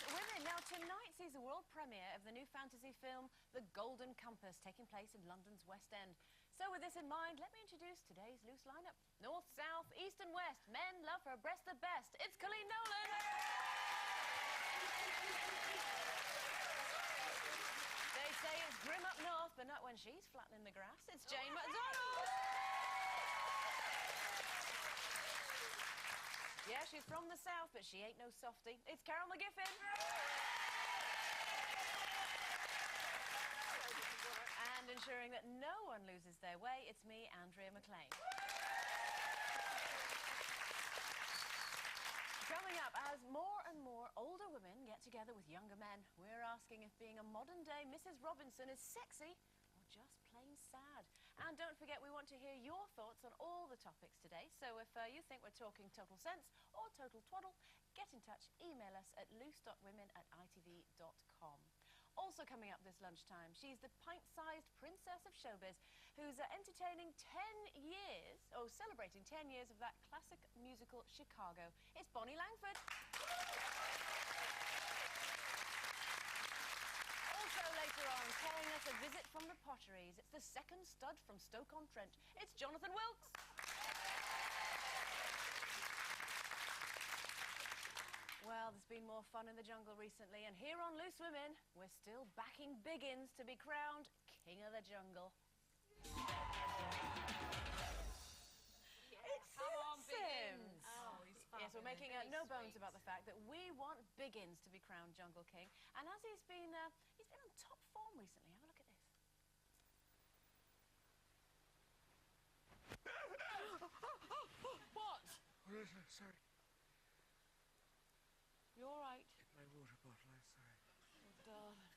Women. Now, tonight sees the world premiere of the new fantasy film, The Golden Compass, taking place in London's West End. So, with this in mind, let me introduce today's loose lineup. North, south, east and west. Men love her breast the best. It's Colleen Nolan. They say it's grim up north, but not when she's flattening the grass. It's Jane McDonald. Yeah, she's from the south, but she ain't no softie. It's Carol McGiffin. And ensuring that no one loses their way, it's me, Andrea McLean. Coming up, as more and more older women get together with younger men, we're asking if being a modern-day Mrs. Robinson is sexy or just plain sad. And don't forget, we want to hear your thoughts on all the topics today. So if you think we're talking total sense or total twaddle, get in touch. Email us at loose.women@itv.com. Also coming up this lunchtime, she's the pint-sized princess of showbiz who's entertaining 10 years, celebrating 10 years of that classic musical Chicago. It's Bonnie Langford. Also later on, paying us a visit from the Potteries, it's the second stud from Stoke-on-Trent. It's Jonathan Wilkes. Well, there's been more fun in the jungle recently, and here on Loose Women, we're still backing Biggins to be crowned King of the Jungle. Come on, Biggins! Oh, he's fabulous. Yes, we're making no bones about the fact that we want Biggins to be crowned Jungle King, and as he's been on top form recently. Have a look at this. What? Oh, sorry. You all right? Get my water bottle, I'm sorry. Oh, darling.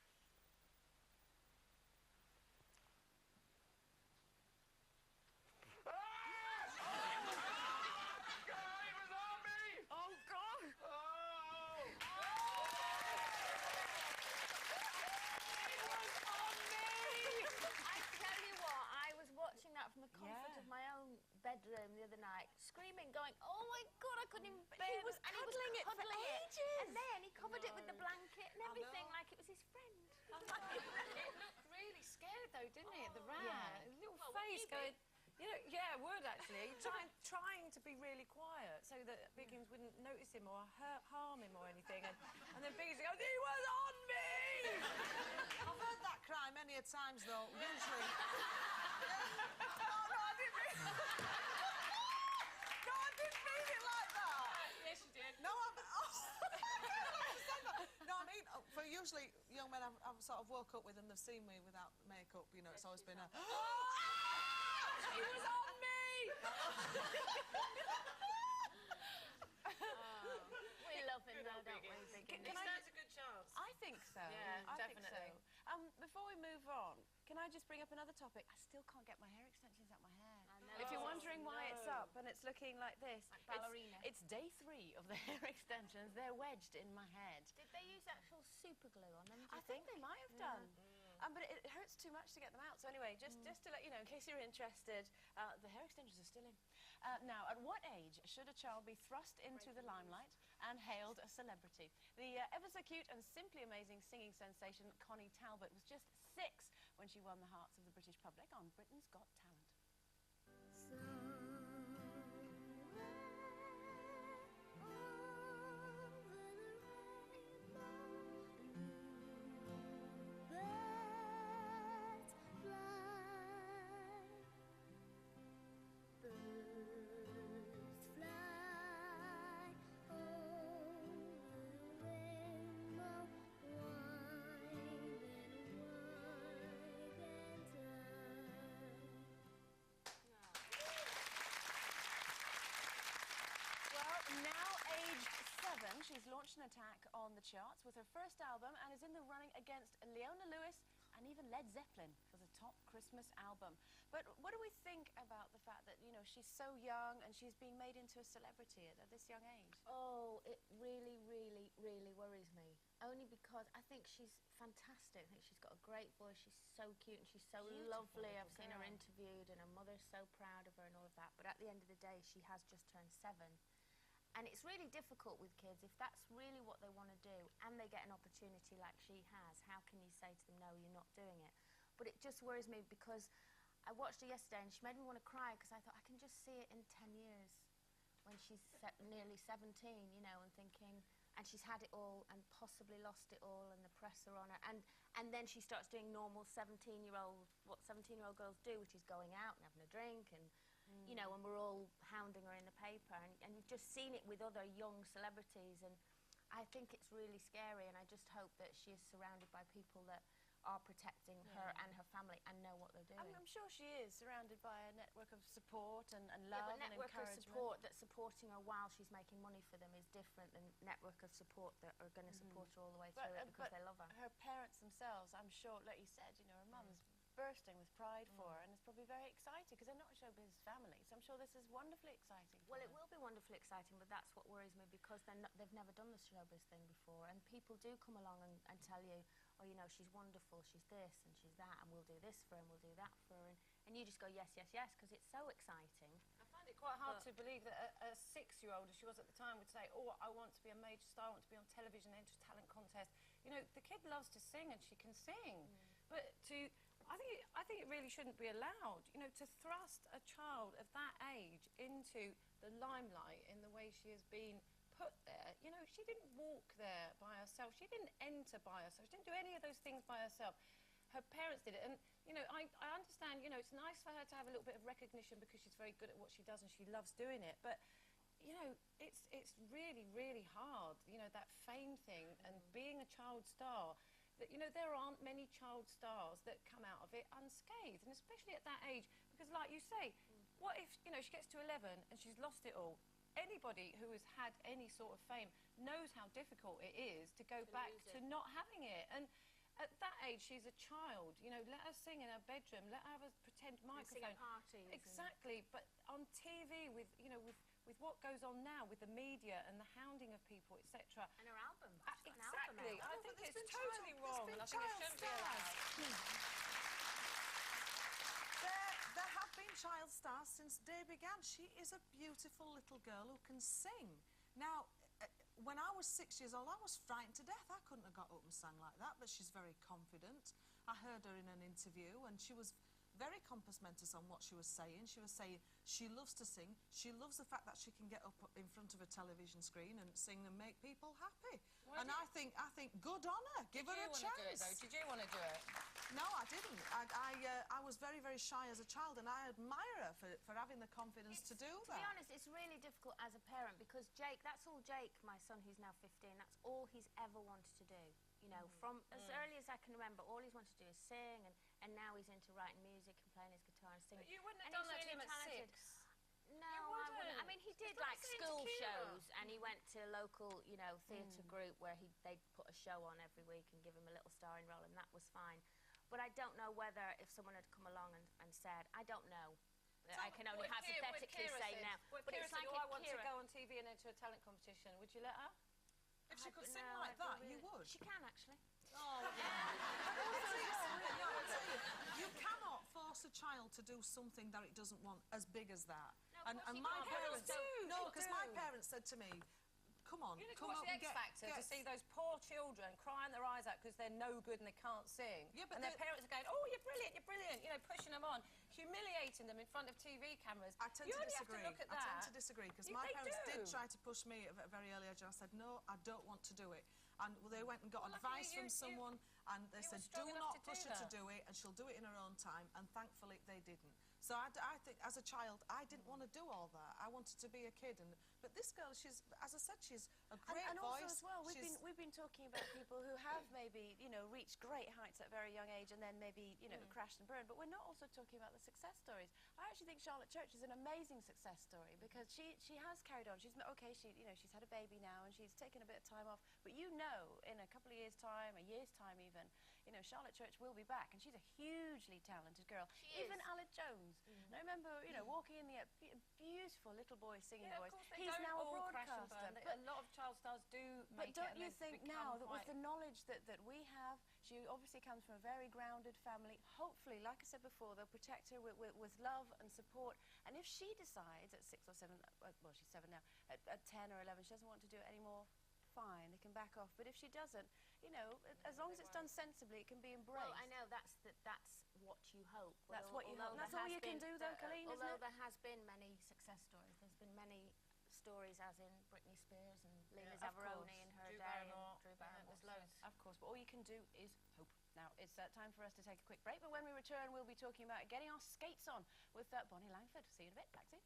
Watching that from the comfort of my own bedroom the other night, screaming, going, "Oh my God, I couldn't even bear it." He was cuddling it for ages. And then he covered it with the blanket and everything, like it was his friend. He looked really scared though, didn't he, at the rat? Yeah. His little face going... You know, yeah, would actually. Trying to be really quiet so that Biggins wouldn't notice him or harm him or anything. And then Biggins goes, "He was on me!" I've heard that cry many a times, though, usually. No, I didn't mean... No, I didn't mean it like that. Yes, you did. No, No, I mean, for usually young men I've sort of woke up with and they've seen me without makeup, you know, it's always been a... He was on me! We love him though, don't we, Biggins? He stands a good chance. I think so. Yeah, I definitely. think so. Before we move on, can I just bring up another topic? I still can't get my hair extensions out my hair. I know. If you're wondering why it's up and it's looking like this, like ballerina. It's day 3 of the hair extensions. They're wedged in my head. Did they use actual super glue on them, do you I think they might have done. But it hurts too much to get them out. So anyway, just to let you know, in case you're interested, the hair extensions are still in. Now, at what age should a child be thrust into the limelight and hailed a celebrity? The ever so cute and simply amazing singing sensation Connie Talbot was just 6 when she won the hearts of the British public on Britain's Got Talent. Now aged 7, she's launched an attack on the charts with her first album and is in the running against Leona Lewis and even Led Zeppelin for the top Christmas album. But what do we think about the fact that, you know, she's so young and she's being made into a celebrity at this young age? Oh, it really, really, really worries me. Only because I think she's fantastic. I think she's got a great voice. She's so cute and she's so lovely. I've seen her interviewed and her mother's so proud of her and all of that. But at the end of the day, she has just turned 7. And it's really difficult with kids if that's really what they want to do and they get an opportunity like she has, how can you say to them, no, you're not doing it? But it just worries me because I watched her yesterday and she made me want to cry because I thought I can just see it in 10 years when she's nearly 17, you know, and thinking, and she's had it all and possibly lost it all and the press are on her. And then she starts doing normal what 17-year-old girls do, which is going out and having a drink and, you know, and we're all hounding her in the paper. And you've just seen it with other young celebrities. And I think it's really scary, and I just hope that she is surrounded by people that are protecting her and her family and know what they're doing. I'm sure she is surrounded by a network of support and love but and network of encouragement. support that's supporting her while she's making money for them is different than network of support that are going to support her all the way through it because they love her. Her parents themselves, I'm sure, like you said, you know, her mum's bursting with pride for her, and it's probably very exciting because they're not a showbiz family. So I'm sure this is wonderfully exciting. Well, it will be wonderfully exciting, but that's what worries me because they've never done the showbiz thing before, and people do come along and tell you, oh, you know, she's wonderful, she's this and she's that, and we'll do this for her and we'll do that for her, and you just go yes, yes, yes, because it's so exciting. I find it quite hard to believe that a 6-year-old, as she was at the time, would say, oh, I want to be a major star, I want to be on television, enter a talent contest. You know, the kid loves to sing and she can sing, but I think it really shouldn't be allowed, you know, to thrust a child of that age into the limelight in the way she has been put there. You know, she didn't walk there by herself. She didn't enter by herself. She didn't do any of those things by herself. Her parents did it. And, you know, I understand, you know, it's nice for her to have a little bit of recognition because she's very good at what she does and she loves doing it. But, you know, it's really, really hard, you know, that fame thing and being a child star. That, you know, there aren't many child stars that come out of it unscathed, and especially at that age, because like you say, what if, you know, she gets to 11 and she's lost it all? Anybody who has had any sort of fame knows how difficult it is to go back to not having it. And at that age, she's a child, you know, let her sing in her bedroom, let her have a pretend microphone. Sing at parties. Exactly, but on TV with, you know, with what goes on now with the media and the hounding of people, etc. And her album. Exactly. I think there's it's been totally wrong, and I think it shouldn't be allowed. There have been child stars since day began. She is a beautiful little girl who can sing. Now, when I was 6 years old, I was frightened to death. I couldn't have got up and sang like that, but she's very confident. I heard her in an interview, and she was very compass mentis on what she was saying. She was saying she loves to sing. She loves the fact that she can get up in front of a television screen and sing and make people happy. And I think good on her. Give her a chance. Did you want to do it? No, I didn't. I was very, very shy as a child, and I admire her for having the confidence to do that. To be honest, it's really difficult as a parent because Jake, that's all Jake, my son who's now 15, that's all he's ever wanted to do. You know, from as early as I can remember, all he's wanted to do is sing, and now he's into writing music and playing his guitar and singing. But you wouldn't have And done he's that to really him at talented. 6. No, I wouldn't. I mean, he did like He's school insecure. shows, and he went to a local, you know, theatre group where they'd put a show on every week and give him a little starring role, and that was fine. But I don't know whether if someone had come along and said, I don't know. I can only hypothetically say now. But But Kira it's said, like oh, if I want to Kira- go on TV and enter a talent competition. Would you let her? If she could sing No, like I'd that, be you really- would. She can actually. You cannot force a child to do something that it doesn't want as big as that. No, of course and you my can't. parents, Parents do, no, they because do. my parents said to me, come on, You need to come watch up the and X Factor to see those poor children crying their eyes out because they're no good and they can't sing. Yeah, but and their they- parents are going, oh, you're brilliant, you know, pushing them on, humiliating them in front of TV cameras. I tend you to only disagree. have to look at I that. tend to disagree because You- my they parents did do. try to push me at a very early age, and I said no, I don't want to do it. And they went and got Well, advice luckily from you- someone, and they you said were do strong enough not to push do her to that. do it, and she'll do it in her own time. And thankfully they didn't. So I think as a child I didn't want to do all that. I wanted to be a kid, but this girl, she's, as I said, she's a great and voice. also as well, She's- we've been talking about people who have maybe, you know, reached great heights at a very young age and then maybe, you know, crashed and burned. But we're not also talking about the success stories. I actually think Charlotte Church is an amazing success story because she has carried on. She's okay. She's had a baby now and she's taken a bit of time off. But you know, in a couple of years' time, a year's time even, you know, Charlotte Church will be back, and she's a hugely talented girl. She Even is. Aled Jones. And I remember, you know, walking in the beautiful little boy singing Yeah, of voice. course they He's don't now a all crash and broadcaster. burn. But A lot of child stars do but make don't it, you and think become now that with quite- the knowledge that we have, she obviously comes from a very grounded family, hopefully, like I said before, they'll protect her with love and support. And if she decides at 6 or 7, well, she's 7 now, at 10 or 11, she doesn't want to do it anymore, fine, they can back off. But if she doesn't, you know, as long as it's done sensibly, it can be embraced. Well, I know that's what you hope. That's what you hope. That's all you can do, though, Colleen, isn't although it? there has been many success stories. There's been many stories, as in Britney Spears and Lena of Zavaroni course. in her Drew day, Barrymore. and Drew Yeah, Barrymore. there's loads. Of course, but all you can do is hope. Now, it's time for us to take a quick break, but when we return, we'll be talking about getting our skates on with Bonnie Langford. See you in a bit. Back soon.